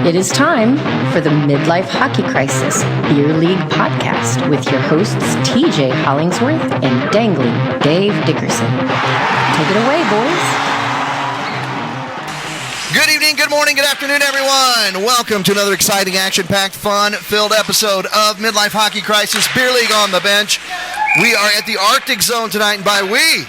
It is time for the Midlife Hockey Crisis Beer League podcast with your hosts TJ Hollingsworth and Dangly Dave Dickerson. Take it away, boys. Good evening, good morning, good afternoon, everyone. Welcome to another exciting, action-packed, fun-filled episode of Midlife Hockey Crisis Beer League on the Bench. We are at the Arctic Zone tonight, and by we,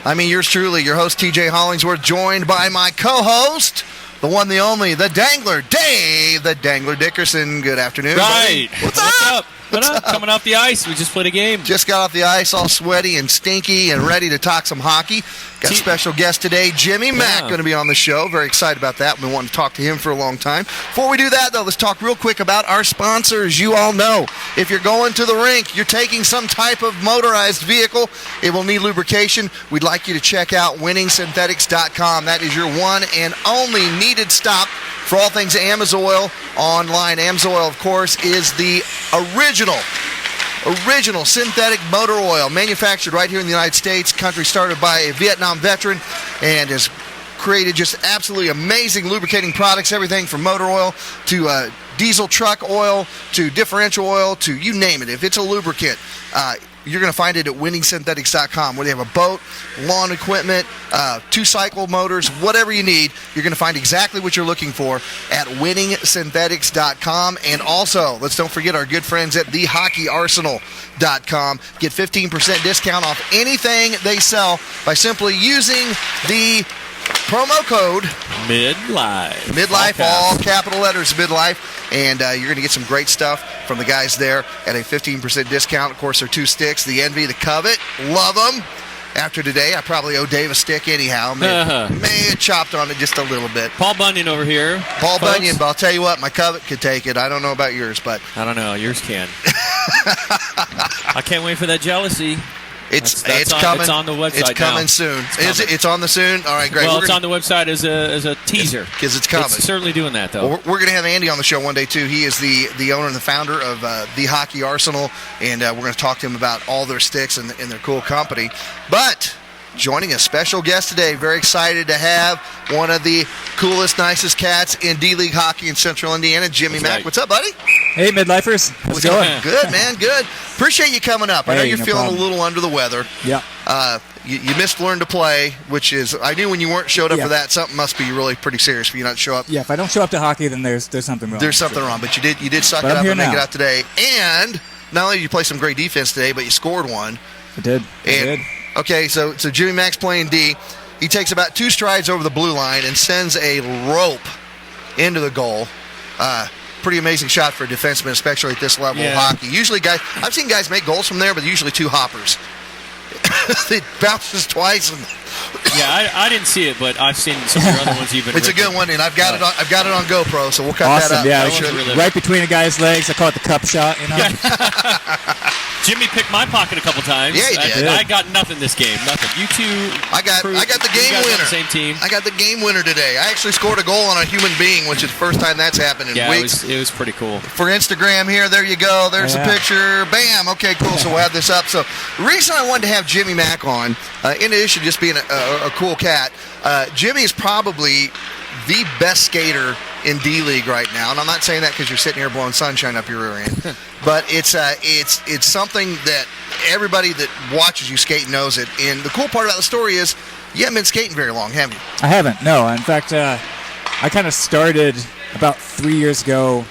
I mean yours truly, your host TJ Hollingsworth, joined by my co-host, the one, the only, the Dangler, Dave, the Dangler Dickerson. Good afternoon, right. Buddy. What's up? What's up? Coming off the ice. We just played a game. Just got off the ice, all sweaty and stinky and ready to talk some hockey. Got a special guest today, Jimmy Mack, going to be on the show. Very excited about that. We've been wanting to talk to him for a long time. Before we do that, though, let's talk real quick about our sponsors. You all know, if you're going to the rink, you're taking some type of motorized vehicle, it will need lubrication. We'd like you to check out winningsynthetics.com. That is your one and only needed stop for all things Amazoil online. Amazoil, of course, is the original synthetic motor oil manufactured right here in the United States. Country started by a Vietnam veteran and has created just absolutely amazing lubricating products, everything from motor oil to diesel truck oil to differential oil to you name it. If it's a lubricant, you're going to find it at winningsynthetics.com, where they have a boat, lawn equipment, two-cycle motors, whatever you need. You're going to find exactly what you're looking for at winningsynthetics.com. And also, let's don't forget our good friends at thehockeyarsenal.com. Get 15% discount off anything they sell by simply using the promo code Midlife. Midlife, all capital letters, Midlife. And you're going to get some great stuff from the guys there at a 15% discount. Of course, they're two sticks, the Envy, the Covet. Love them. After today, I probably owe Dave a stick anyhow. May have chopped on it just a little bit. Paul Bunyan over here. Paul Bunyan, but I'll tell you what, my Covet could take it. I don't know about yours, but... I don't know. Yours can. I can't wait for that jealousy. It's coming. It's on the website. It's coming soon. Is it? It's on the soon? All right, great. Well, it's on the website as a teaser. Because it's coming. It's certainly doing that, though. Well, we're going to have Andy on the show one day, too. He is the owner and the founder of The Hockey Arsenal, and we're going to talk to him about all their sticks and their cool company. But joining a special guest today, very excited to have one of the coolest, nicest cats in D-League hockey in Central Indiana, Jimmy Mack. Right. What's up, buddy? Hey, Midlifers. How's it going? Good, man, good. Appreciate you coming up. I know you're feeling a little under the weather. Yeah. You missed Learn to Play, which is, I knew when you weren't showed up for that, something must be really pretty serious for you not to show up. Yeah, if I don't show up to hockey, then there's something wrong. There's something wrong, but you did suck it up and make it out today. And not only did you play some great defense today, but you scored one. I did. Okay, so Jimmy Mack's playing D. He takes about 2 strides over the blue line and sends a rope into the goal. Pretty amazing shot for a defenseman, especially at this level of hockey. Usually, I've seen guys make goals from there, but usually 2 hoppers. It bounces twice. I didn't see it, but I've seen some of your other ones even. It's a good one, and I've got it on GoPro, so we'll cut that up. Yeah, right between a guy's legs. I call it the cup shot. You know. Jimmy picked my pocket a couple times. Yeah, he did. I got nothing this game. Nothing. You two. I got the game winner. Same team. I got the game winner today. I actually scored a goal on a human being, which is the first time that's happened in weeks. It was pretty cool. For Instagram here, there you go. There's a picture. Bam. Okay, cool. So we'll have this up. So the reason I wanted to have Jimmy Mack on, in addition to just being a cool cat, Jimmy is probably the best skater in D-League right now, and I'm not saying that because you're sitting here blowing sunshine up your rear end, but it's something that everybody that watches you skate knows it. And the cool part about the story is you haven't been skating very long, have you? I haven't. No. In fact, I kind of started about 3 years ago.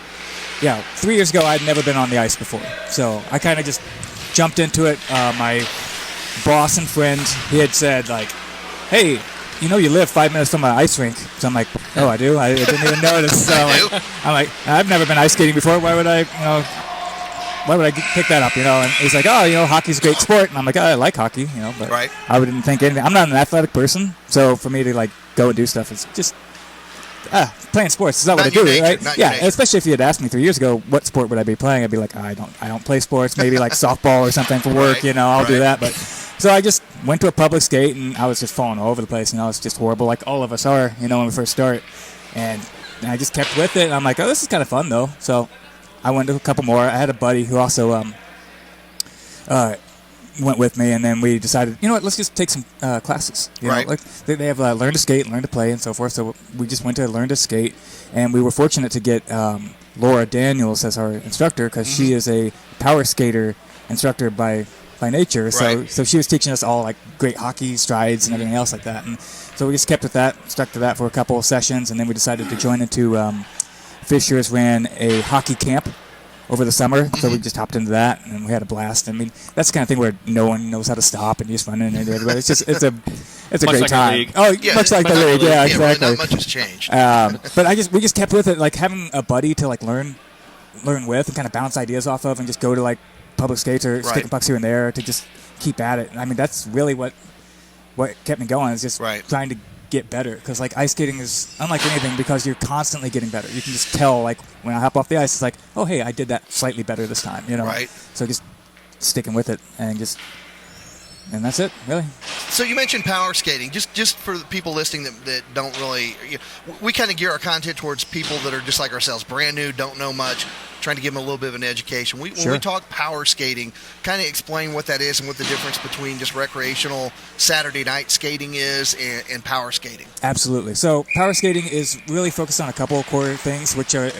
Yeah, 3 years ago I'd never been on the ice before, so I kind of just jumped into it. My boss and friend, he had said like, "Hey, you know, you live 5 minutes from an ice rink." So I'm like, "Oh, I do? I didn't even notice." So I'm like, "I've never been ice skating before. Why would I pick that up?" You know? And he's like, "Oh, you know, hockey's a great sport." And I'm like, "Oh, I like hockey, you know, but I wouldn't think anything. I'm not an athletic person, so for me to like go and do stuff is just playing sports. Is not what I do, right? Yeah, especially if you had asked me 3 years ago, what sport would I be playing? I'd be like, I don't play sports. Maybe like softball or something for work. You know, I'll do that, but." So I just went to a public skate, and I was just falling all over the place. You know, it's just horrible, like all of us are, you know, when we first start. And I just kept with it, and I'm like, oh, this is kind of fun, though. So I went to a couple more. I had a buddy who also went with me, and then we decided, you know what, let's just take some classes. You Right. know, like they have learn to skate, learn to play, and so forth. So we just went to learn to skate, and we were fortunate to get Laura Daniels as our instructor because she is a power skater instructor by nature. So Right. so she was teaching us all like great hockey strides and everything else like that. And so we just kept with that, stuck to that for a couple of sessions, and then we decided to join into Fishers ran a hockey camp over the summer, so we just hopped into that and we had a blast. I mean, that's the kind of thing where no one knows how to stop and you just run in and everybody. It's a Much great like a time. league. Oh, Yeah, much like the really, league, yeah, really exactly. not much has changed. But we just kept with it, like having a buddy to like learn with and kind of bounce ideas off of, and just go to like public skates or skating pucks here and there to just keep at it. I mean, that's really what kept me going, is just trying to get better, because like ice skating is unlike anything because you're constantly getting better. You can just tell, like when I hop off the ice, it's like, oh hey, I did that slightly better this time, you know. Right. So just sticking with it and that's it, really. So you mentioned power skating. Just for the people listening that don't really, we kind of gear our content towards people that are just like ourselves, brand new, don't know much, trying to give them a little bit of an education. When we talk power skating, kind of explain what that is and what the difference between just recreational Saturday night skating is and power skating. Absolutely. So power skating is really focused on a couple of core things, which are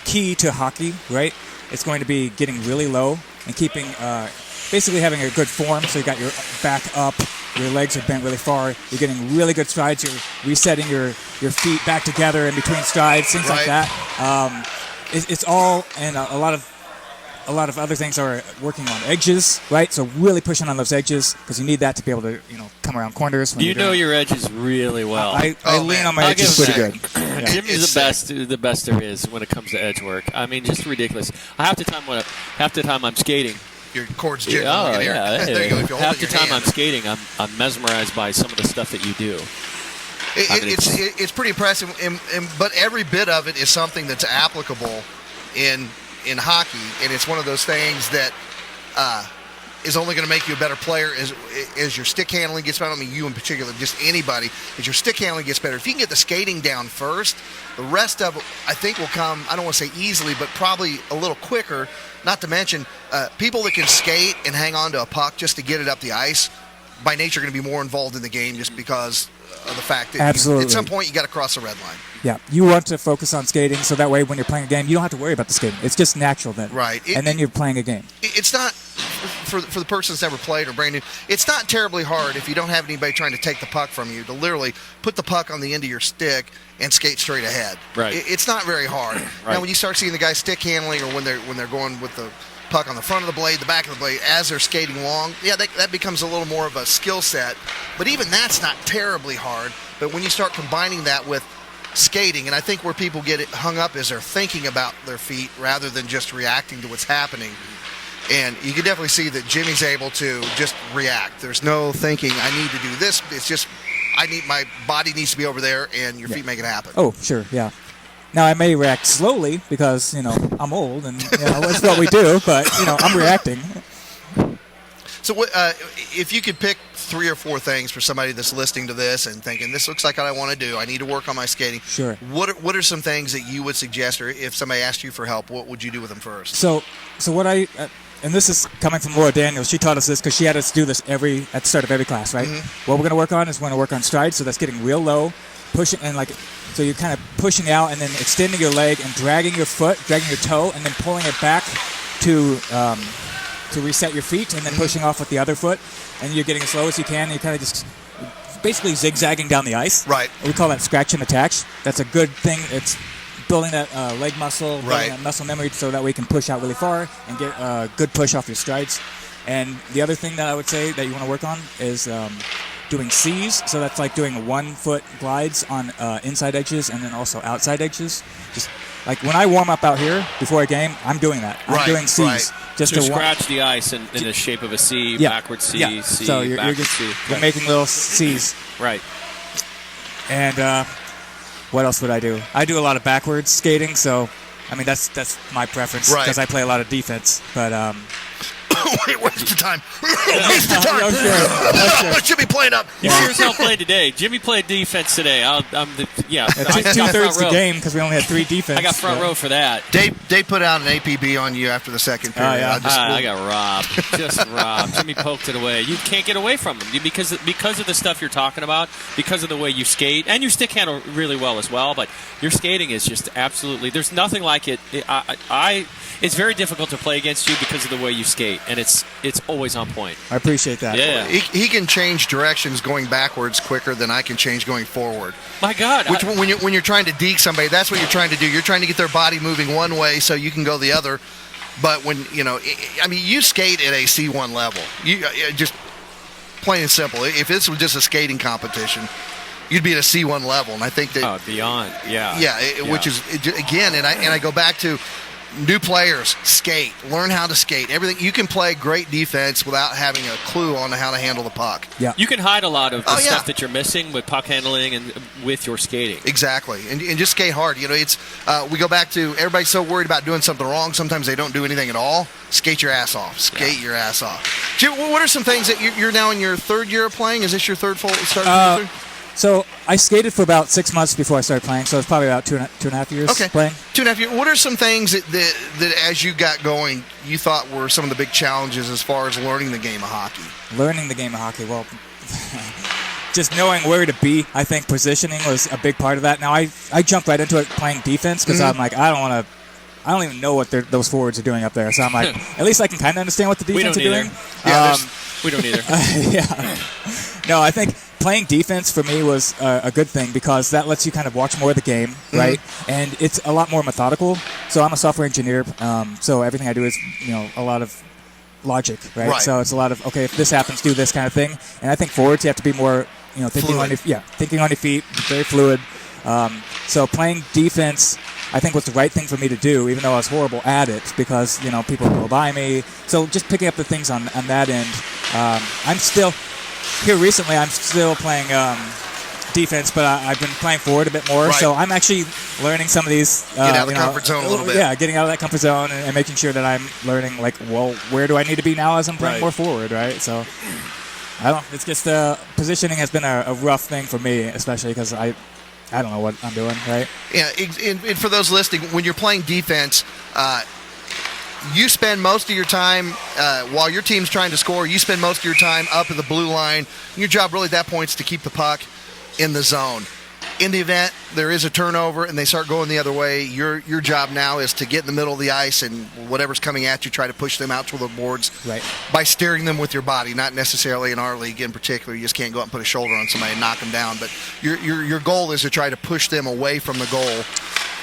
key to hockey, right? It's going to be getting really low and keeping, basically having a good form. So you got your back up, your legs are bent really far, you're getting really good strides, you're resetting your feet back together in between strides, things like that. It's all, and a lot of other things are working on edges, right? So really pushing on those edges, because you need that to be able to, come around corners. You know your edges really well. I lean on my I'll edges give pretty him good. that. Jimmy's the best there is when it comes to edge work. I mean, just ridiculous. Half the time I'm skating. Your chords jiggling. Oh yeah. There you go. If you hold Half it the in your time hand. I'm skating, I'm mesmerized by some of the stuff that you do. It's pretty impressive, but every bit of it is something that's applicable in hockey, and it's one of those things that is only going to make you a better player as your stick handling gets better. I mean, you in particular, just anybody, as your stick handling gets better. If you can get the skating down first, the rest of it, I think, will come, I don't want to say easily, but probably a little quicker. Not to mention, people that can skate and hang on to a puck just to get it up the ice, by nature, are going to be more involved in the game just because of the fact that Absolutely. at some point you got to cross the red line. Yeah, you want to focus on skating, so that way when you're playing a game, you don't have to worry about the skating. It's just natural then. Right. And then you're playing a game. It's not, for the person that's never played or brand new, it's not terribly hard if you don't have anybody trying to take the puck from you to literally put the puck on the end of your stick and skate straight ahead. Right. It's not very hard. Right. Now, when you start seeing the guys stick handling, or when they're going with the puck on the front of the blade, the back of the blade, as they're skating along, yeah, that becomes a little more of a skill set. But even that's not terribly hard. But when you start combining that with skating, and I think where people get it hung up is they're thinking about their feet rather than just reacting to what's happening. And you can definitely see that Jimmy's able to just react. There's no thinking, I need to do this. It's just, my body needs to be over there, and your feet make it happen. Oh, sure, yeah. Now, I may react slowly because, I'm old and that's what we do, but, I'm reacting. So if you could pick 3 or 4 things for somebody that's listening to this and thinking, this looks like what I want to do, I need to work on my skating. Sure. What are some things that you would suggest, or if somebody asked you for help, what would you do with them first? So what and this is coming from Laura Daniels. She taught us this because she had us do this at the start of every class, right? Mm-hmm. What we're going to work on is we're going to work on strides, so that's getting real low, pushing, and so you're kind of pushing out and then extending your leg and dragging your toe, and then pulling it back to reset your feet, and then pushing off with the other foot, and you're getting as low as you can, and you're kind of just basically zigzagging down the ice. Right. We call that scratch and attach. That's a good thing. It's building that leg muscle, building that muscle memory, so that way you can push out really far and get a good push off your strides. And the other thing that I would say that you want to work on is doing C's. So that's like doing 1-foot glides on inside edges and then also outside edges. Just like when I warm up out here before a game, I'm doing that. I'm doing C's. Right. Just to scratch the ice in the shape of a C, backward C, C, so you're backward just, C. You're making little C's. Right. And what else would I do? I do a lot of backwards skating, so I mean that's my preference because I play a lot of defense. But Wait, where's the time? Where's the time? I should be playing up. You sure as hell played today. Jimmy played defense today. I It took got two-thirds front the row. game because we only had 3 defense. I got front row for that. Dave put out an APB on you after the second period. yeah. I got robbed. Just robbed. Jimmy poked it away. You can't get away from him because of the stuff you're talking about, because of the way you skate, and you stick handle really well as well, but your skating is just absolutely, there's nothing like it. It's very difficult to play against you because of the way you skate, and it's always on point. I appreciate that. Yeah. He can change directions going backwards quicker than I can change going forward. My God. Which when you're trying to deke somebody, that's what you're trying to do. You're trying to get their body moving one way so you can go the other. But when you skate at a C1 level. You just plain and simple. If this was just a skating competition, you'd be at a C1 level, and I think that beyond, yeah. Which is again, and I go back to new players, skate, learn how to skate. Everything you can play great defense without having a clue on how to handle the puck. Yeah, you can hide a lot of the stuff that you're missing with puck handling and with your skating. Exactly, and just skate hard. It's we go back to everybody's so worried about doing something wrong. Sometimes they don't do anything at all. Skate your ass off. Skate your ass off. Jim, what are some things that you're now in your third year of playing? Is this your third full start? So I skated for about 6 months before I started playing, so it's probably about two and a half years playing. 2.5 years. What are some things that as you got going, you thought were some of the big challenges as far as learning the game of hockey? Learning the game of hockey, well, just knowing where to be. I think positioning was a big part of that. Now I jumped right into it playing defense because I'm like, I don't even know what those forwards are doing up there. So I'm like, at least I can kind of understand what the defense are doing. We don't either. Yeah. No, I think playing defense for me was a good thing because that lets you kind of watch more of the game, right? And it's a lot more methodical. So I'm a software engineer, so everything I do is a lot of logic, right? So it's a lot of if this happens, do this kind of thing. And I think forwards you have to be more thinking on your feet, very fluid. So playing defense, I think was the right thing for me to do, even though I was horrible at it because people would go by me. So just picking up the things on that end. I'm still here recently. I'm still playing defense, but I've been playing forward a bit more. Right. So I'm actually learning some of these. Get out of the comfort zone a little bit. Yeah, getting out of that comfort zone and making sure that I'm learning. Where do I need to be now as I'm playing more forward? Right. So I don't know. It's just positioning has been a rough thing for me, especially because I don't know what I'm doing, right? Yeah, and for those listening, when you're playing defense, you spend most of your time, while your team's trying to score, you spend most of your time up at the blue line. Your job really at that point is to keep the puck in the zone. In the event there is a turnover and they start going the other way, your job now is to get in the middle of the ice and whatever's coming at you, try to push them out to the boards by steering them with your body. Not necessarily in our league in particular. You just can't go out and put a shoulder on somebody and knock them down. But your goal is to try to push them away from the goal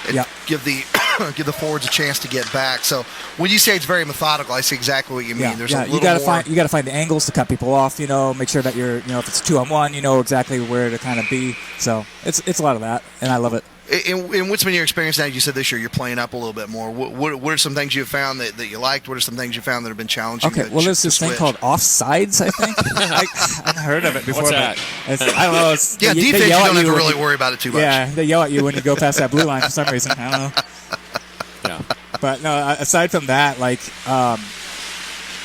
and give the forwards a chance to get back. So when you say it's very methodical, I see exactly what you mean. There's a little you gotta more. You got to find the angles to cut people off. Make sure that you're if it's 2-on-1, you know exactly where to kind of be. So it's a lot of that, and I love it. And what's been your experience now? You said this year you're playing up a little bit more. What are some things you've found that you liked? What are some things you found that have been challenging? Okay, well, there's this thing called offsides, I think. I've heard of it before. What's that? I don't know. Defense, you don't have to really worry about it too much. Yeah, they yell at you when you go past that blue line for some reason. I don't know. Yeah. But no, aside from that,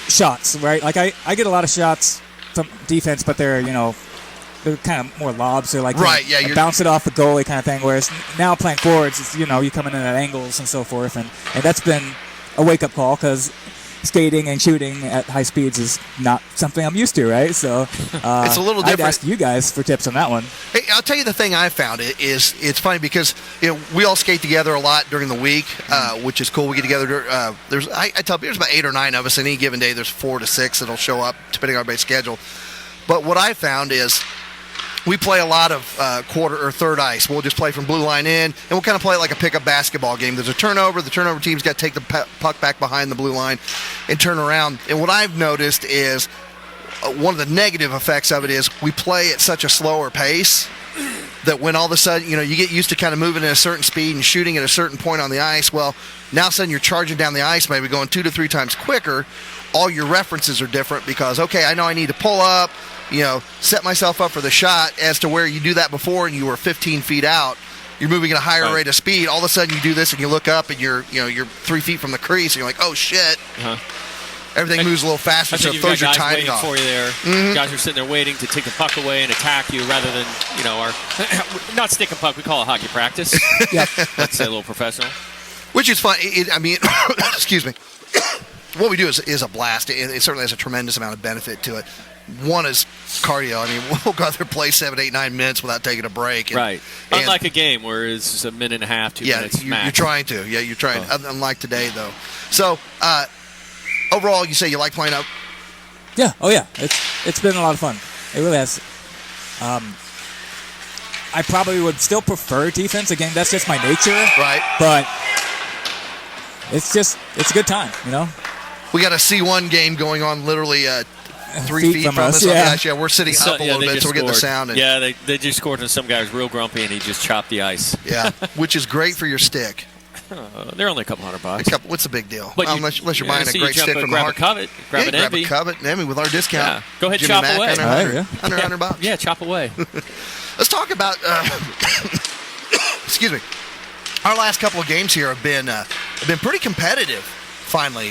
shots, right? I get a lot of shots from defense, but they're kind of more lobs. They're you bounce it off the goalie kind of thing. Whereas now playing forwards, it's, you coming in at angles and so forth. And that's been a wake-up call because skating and shooting at high speeds is not something I'm used to, right? So it's a little different. I'd ask you guys for tips on that one. Hey, I'll tell you the thing I found is it's funny because we all skate together a lot during the week, which is cool. We get together. I tell people there's about 8 or 9 of us any given day. There's 4 to 6 that'll show up depending on everybody's schedule. But what I found is we play a lot of quarter or third ice. We'll just play from blue line in, and we'll kind of play it like a pickup basketball game. There's a turnover. The turnover team's got to take the puck back behind the blue line and turn around. And what I've noticed is one of the negative effects of it is we play at such a slower pace that when all of a sudden, you get used to kind of moving at a certain speed and shooting at a certain point on the ice. Well, now all of a sudden you're charging down the ice, maybe going 2 to 3 times quicker. All your references are different because, okay, I know I need to pull up, set myself up for the shot, as to where you do that before and you were 15 feet out. You're moving at a higher rate of speed. All of a sudden you do this and you look up and you're 3 feet from the crease and you're like, oh, shit. everything moves a little faster, so it you've throws got your guys timing waiting off. for you there. Guys are sitting there waiting to take the puck away and attack you rather than, our not stick and puck. We call it hockey practice. Yeah. Let's say a little professional. Which is fun. Excuse me. What we do is a blast. It certainly has a tremendous amount of benefit to it. One is cardio. I mean, we'll go out there play 7, 8, 9 minutes without taking a break. Right. Unlike a game where it's a minute and a half, 2 minutes max. You're trying to. Yeah, you're trying. Unlike today, though. So, overall, you say you like playing up? Yeah. Oh, yeah. It's been a lot of fun. It really has. I probably would still prefer defense. Again, that's just my nature. Right. But it's a good time, We got a C1 game going on literally 3 feet from us. Yeah, we're sitting up a little bit, so we're getting the sound. And they just scored, and some guy was real grumpy, and he just chopped the ice. Yeah, which is great for your stick. They're only a couple $100. What's the big deal? But unless you're buying a great stick from the grab heart. a covet, grab an envy. Grab a covet, Emmy with our discount. Yeah. Go ahead, Jimmy chop Mack, away. $100. Yeah, chop away. Let's talk about. Excuse me. Our last couple of games here have been pretty competitive. Finally,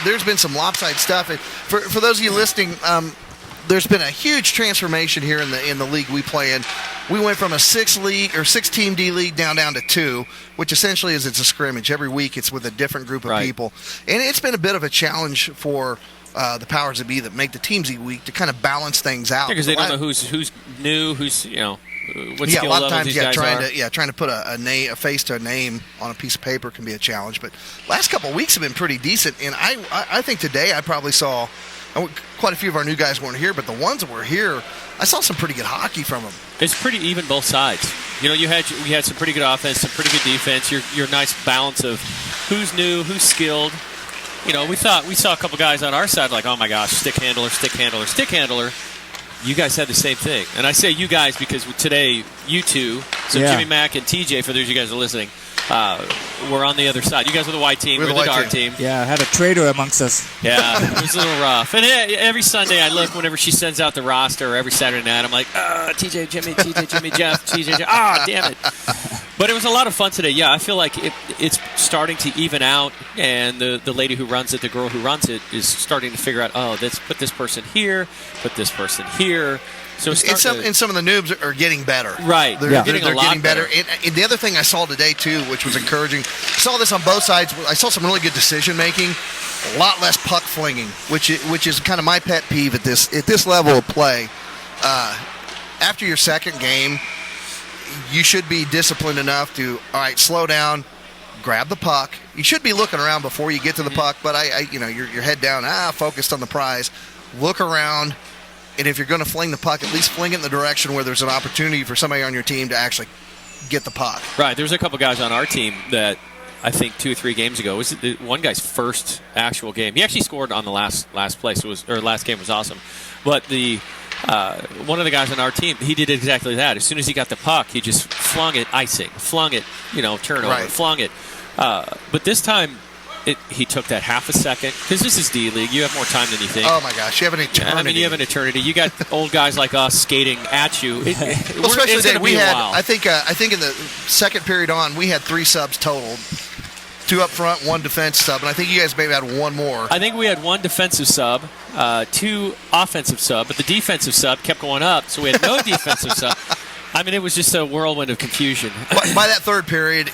there's been some lopsided stuff. For those of you listening, there's been a huge transformation here in the league we play in. We went from a 6-team D league down to 2, which essentially is it's a scrimmage. Every week it's with a different group of people, and it's been a bit of a challenge for the powers that be that make the teams each week to kind of balance things out. Because they don't know who's new, who's what skill a lot of levels times, these guys are. trying to put a face to a name on a piece of paper can be a challenge. But last couple of weeks have been pretty decent, and I think today I probably saw quite a few of our new guys weren't here, but the ones that were here, I saw some pretty good hockey from them. It's pretty even both sides. You had some pretty good offense, some pretty good defense. Your nice balance of who's new, who's skilled. We saw a couple guys on our side like, oh my gosh, stick handler. You guys had the same thing. And I say you guys because today, you two, so Jimmy Mack and TJ, for those of you guys who are listening, we're on the other side. You guys were the white team. We're the dark team. Yeah, I had a traitor amongst us. Yeah, it was a little rough. And every Sunday I look whenever she sends out the roster, or every Saturday night, I'm like, TJ, Jimmy, Jeff, TJ, damn it. But it was a lot of fun today. Yeah, I feel like it's starting to even out, and the lady who runs it, the girl who runs it, is starting to figure out, let's put this person here, put this person here. So and some of the noobs are getting better. Right. They're getting better. And the other thing I saw today, too, which was encouraging, I saw this on both sides. I saw some really good decision-making, a lot less puck flinging, which is kind of my pet peeve at this level of play. After your second game, you should be disciplined enough to, all right, slow down, grab the puck. You should be looking around before you get to the puck, but your head down, focused on the prize. Look around. And if you're going to fling the puck, at least fling it in the direction where there's an opportunity for somebody on your team to actually get the puck. Right. There's a couple guys on our team that I think 2 or 3 games ago was one guy's first actual game. He actually scored on the last play, last game was awesome. But one of the guys on our team, he did exactly that. As soon as he got the puck, he just flung it, icing, flung it, turnover, flung it. But this time, he took that half a second, because this is D-League. You have more time than you think. Oh, my gosh. You have an eternity. You have an eternity. You got old guys like us skating at you. Especially today, we had, I think in the second period on, we had 3 subs total. 2 up front, 1 defense sub, and I think you guys maybe had 1 more. I think we had 1 defensive sub, 2 offensive sub, but the defensive sub kept going up, so we had no defensive sub. I mean, it was just a whirlwind of confusion. By that third period,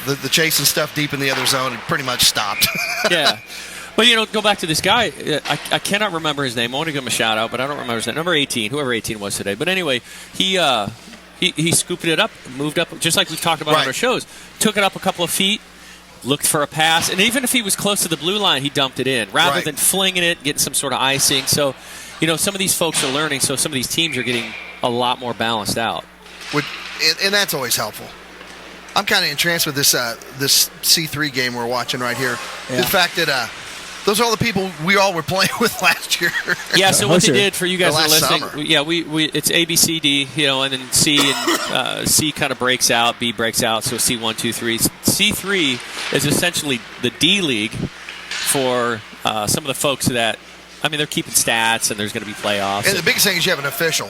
the chase and stuff deep in the other zone had pretty much stopped. Yeah. But, go back to this guy. I cannot remember his name. I want to give him a shout-out, but I don't remember his name. Number 18, whoever 18 was today. But anyway, he scooped it up, moved up, just like we've talked about on our shows. Took it up a couple of feet, looked for a pass, and even if he was close to the blue line, he dumped it in, rather than flinging it, getting some sort of icing. So, some of these folks are learning, so some of these teams are getting a lot more balanced out. And that's always helpful. I'm kind of entranced with this C3 game we're watching right here. Yeah. The fact that those are all the people we all were playing with last year. Yeah, so what they did for you guys who are listening, summer. we it's A, B, C, D, and then C, and C kind of breaks out, B breaks out, so C1, 2, 3. C3 is essentially the D League for some of the folks that, they're keeping stats, and there's going to be playoffs. And the biggest thing is you have an official,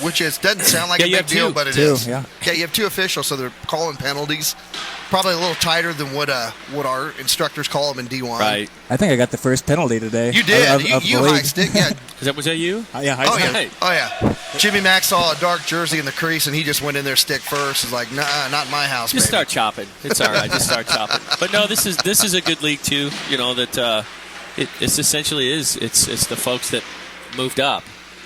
which doesn't sound like a big deal, but it is. Yeah, you have 2 officials, so they're calling penalties. Probably a little tighter than what our instructors call them in D1. Right. I think I got the first penalty today. You did. Of you the league. high stick. Yeah. Was that you? Yeah, high Oh stick. yeah. Right. Oh yeah. Jimmy Mack saw a dark jersey in the crease, and he just went in there stick first. He's like, nah, not in my house. Just baby. start chopping. It's all right. Just start chopping. But no, this is a good league too. You know that it's essentially is. It's the folks that moved up.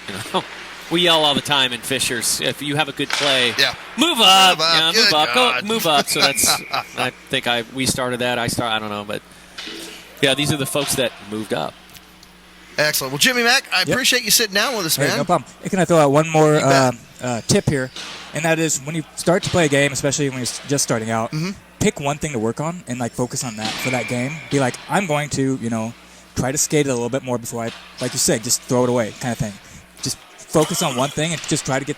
You know, we yell all the time in Fishers. If you have a good play, move up. Move up. Yeah, Good move up. God. Go move up. So that's. I think we started that. I don't know, but yeah, these are the folks that moved up. Excellent. Well, Jimmy Mack, I appreciate you sitting down with us, Hey, man. no problem. Hey, can I throw out one more tip here? And that is when you start to play a game, especially when you're just starting out, pick one thing to work on and focus on that for that game. Be like, I'm going to, try to skate it a little bit more before I, like you said, just throw it away kind of thing. Just focus on one thing and just try to get,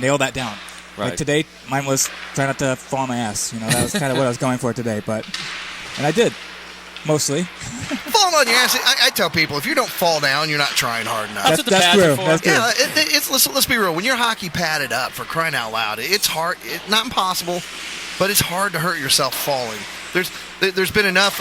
nail that down. Right. Like today, mine was try not to fall on my ass. That was kind of what I was going for today. And I did, mostly. Falling on your ass. I tell people, if you don't fall down, you're not trying hard enough. That's what the That's pads true. are for. That's true. Yeah, let's be real. When you're hockey padded up, for crying out loud, it's hard. Not impossible, but it's hard to hurt yourself falling. There's been enough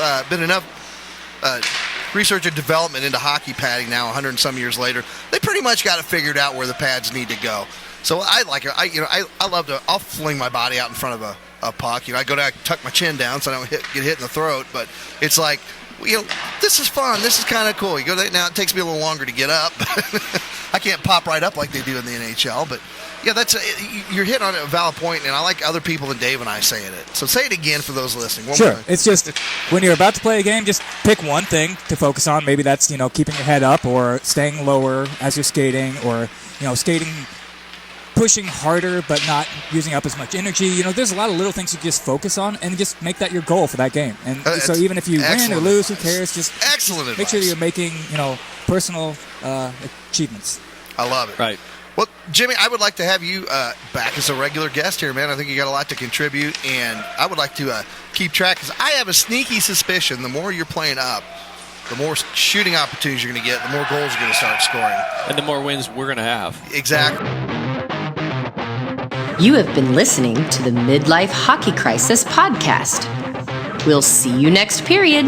research and development into hockey padding now, 100 and some years later. They pretty much got it figured out where the pads need to go. So I like it. I love to. I'll fling my body out in front of a puck. I go down, tuck my chin down so I don't get hit in the throat. But it's like, this is fun. This is kind of cool. You go there, now it takes me a little longer to get up. I can't pop right up like they do in the NHL, but yeah, you're hitting on a valid point, and I like other people than Dave and I saying it. So say it again for those listening. One Sure. more. It's just when you're about to play a game, just pick one thing to focus on. Maybe that's, keeping your head up or staying lower as you're skating or, skating, pushing harder but not using up as much energy. There's a lot of little things you just focus on and just make that your goal for that game. And so even if you win or lose, who cares? Just excellent make sure advice. that you're making, personal achievements. I love it. Right. Well, Jimmy, I would like to have you back as a regular guest here, man. I think you got a lot to contribute, and I would like to keep track because I have a sneaky suspicion the more you're playing up, the more shooting opportunities you're going to get, the more goals you're going to start scoring. And the more wins we're going to have. Exactly. You have been listening to the Midlife Hockey Crisis podcast. We'll see you next period.